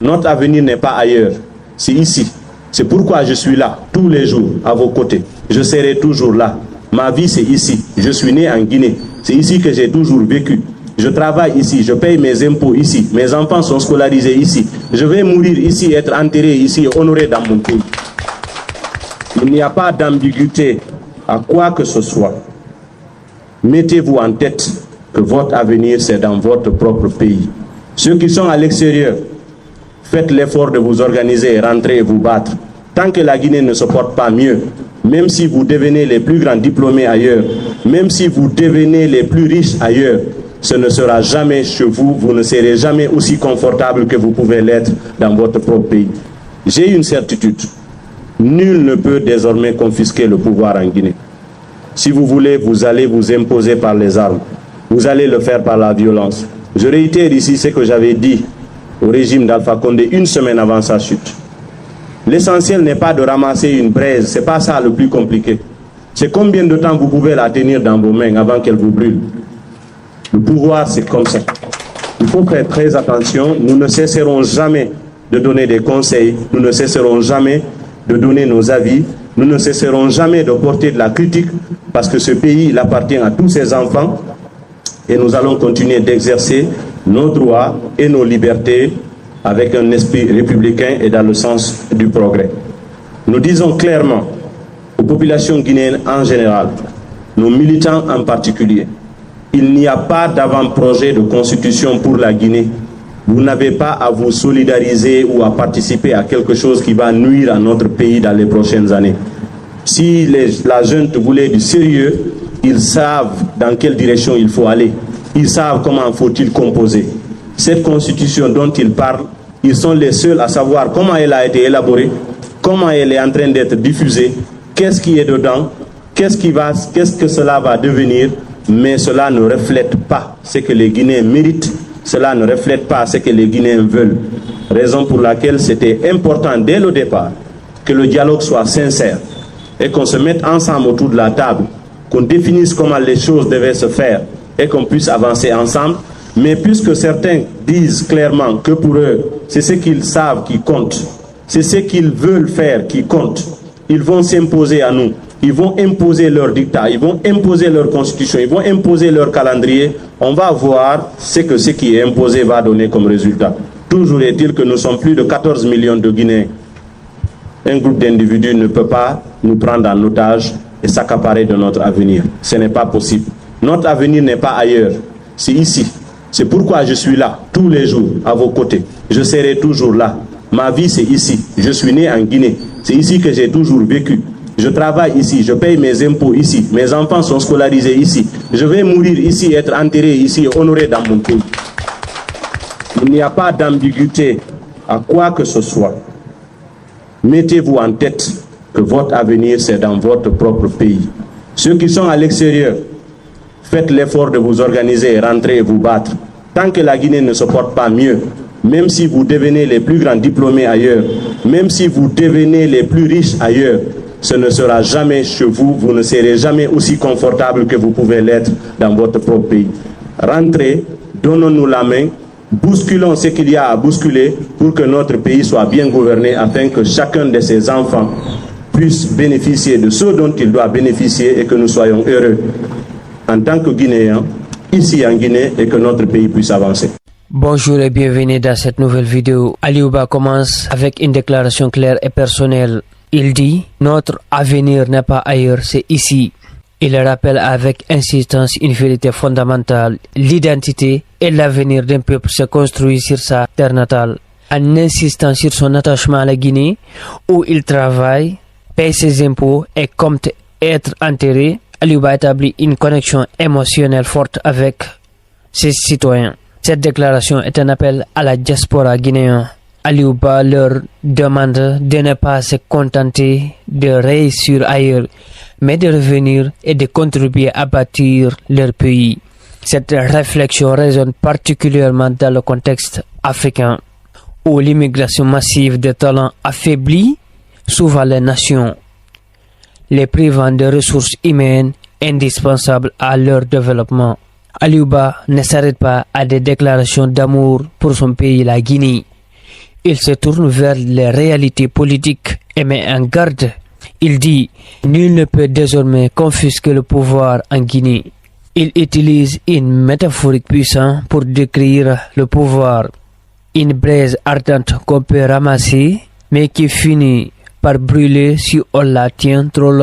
Notre avenir n'est pas ailleurs, c'est ici. C'est pourquoi je suis là, tous les jours, à vos côtés. Je serai toujours là. Ma vie, c'est ici. Je suis né en Guinée. C'est ici que j'ai toujours vécu. Je travaille ici, je paye mes impôts ici. Mes enfants sont scolarisés ici. Je vais mourir ici, être enterré ici, honoré dans mon pays. Il n'y a pas d'ambiguïté à quoi que ce soit. Mettez-vous en tête que votre avenir, c'est dans votre propre pays. Ceux qui sont à l'extérieur, faites l'effort de vous organiser et rentrer et vous battre. Tant que la Guinée ne se porte pas mieux, même si vous devenez les plus grands diplômés ailleurs, même si vous devenez les plus riches ailleurs, ce ne sera jamais chez vous, vous ne serez jamais aussi confortable que vous pouvez l'être dans votre propre pays. J'ai une certitude, nul ne peut désormais confisquer le pouvoir en Guinée. Si vous voulez, vous allez vous imposer par les armes, vous allez le faire par la violence. Je réitère ici ce que j'avais dit au régime d'Alpha Condé une semaine avant sa chute. L'essentiel n'est pas de ramasser une braise, ce n'est pas ça le plus compliqué. C'est combien de temps vous pouvez la tenir dans vos mains avant qu'elle vous brûle. Le pouvoir, c'est comme ça. Il faut faire très attention. Nous ne cesserons jamais de donner des conseils. Nous ne cesserons jamais de donner nos avis. Nous ne cesserons jamais de porter de la critique parce que ce pays, il appartient à tous ses enfants et nous allons continuer d'exercer nos droits et nos libertés avec un esprit républicain et dans le sens du progrès. Nous disons clairement aux populations guinéennes en général, nos militants en particulier, il n'y a pas d'avant-projet de constitution pour la Guinée. Vous n'avez pas à vous solidariser ou à participer à quelque chose qui va nuire à notre pays dans les prochaines années. Si la junte voulait du sérieux, ils savent dans quelle direction il faut aller. Ils savent comment faut-il composer. Cette constitution dont ils parlent, ils sont les seuls à savoir comment elle a été élaborée, comment elle est en train d'être diffusée, qu'est-ce qui est dedans, qu'est-ce que cela va devenir, mais cela ne reflète pas ce que les Guinéens méritent, cela ne reflète pas ce que les Guinéens veulent. Raison pour laquelle c'était important dès le départ que le dialogue soit sincère et qu'on se mette ensemble autour de la table, qu'on définisse comment les choses devaient se faire et qu'on puisse avancer ensemble. Mais puisque certains disent clairement que pour eux, c'est ce qu'ils savent qui compte, c'est ce qu'ils veulent faire qui compte, ils vont s'imposer à nous. Ils vont imposer leur dictat, ils vont imposer leur constitution, ils vont imposer leur calendrier. On va voir ce qui est imposé va donner comme résultat. Toujours est-il que nous sommes plus de 14 millions de Guinéens. Un groupe d'individus ne peut pas nous prendre en otage et s'accaparer de notre avenir. Ce n'est pas possible. Notre avenir n'est pas ailleurs, c'est ici. C'est pourquoi je suis là, tous les jours, à vos côtés. Je serai toujours là. Ma vie, c'est ici. Je suis né en Guinée. C'est ici que j'ai toujours vécu. Je travaille ici, je paye mes impôts ici. Mes enfants sont scolarisés ici. Je vais mourir ici, être enterré ici, honoré dans mon pays. Il n'y a pas d'ambiguïté à quoi que ce soit. Mettez-vous en tête que votre avenir, c'est dans votre propre pays. Ceux qui sont à l'extérieur, faites l'effort de vous organiser et rentrer et vous battre. Tant que la Guinée ne se porte pas mieux, même si vous devenez les plus grands diplômés ailleurs, même si vous devenez les plus riches ailleurs, ce ne sera jamais chez vous, vous ne serez jamais aussi confortable que vous pouvez l'être dans votre propre pays. Rentrez, donnons-nous la main, bousculons ce qu'il y a à bousculer pour que notre pays soit bien gouverné afin que chacun de ses enfants puisse bénéficier de ce dont il doit bénéficier et que nous soyons heureux en tant que Guinéens, ici en Guinée, et que notre pays puisse avancer. Bonjour et bienvenue dans cette nouvelle vidéo. Aliouba commence avec une déclaration claire et personnelle. Il dit « Notre avenir n'est pas ailleurs, c'est ici ». Il rappelle avec insistance une vérité fondamentale. L'identité et l'avenir d'un peuple se construisent sur sa terre natale. En insistant sur son attachement à la Guinée, où il travaille, paye ses impôts et compte être enterré, Aliouba établit une connexion émotionnelle forte avec ses citoyens. Cette déclaration est un appel à la diaspora guinéenne. Aliouba leur demande de ne pas se contenter de réussir ailleurs, mais de revenir et de contribuer à bâtir leur pays. Cette réflexion résonne particulièrement dans le contexte africain, où l'immigration massive de talents affaiblit souvent les nations, les privant de ressources humaines indispensables à leur développement. Aliouba ne s'arrête pas à des déclarations d'amour pour son pays, la Guinée. il se tourne vers les réalités politiques et met en garde. Il dit « Nul ne peut désormais confisquer le pouvoir en Guinée ». Il utilise une métaphorique puissante pour décrire le pouvoir. Une braise ardente qu'on peut ramasser, mais qui finit par brûler si on la tient trop longtemps.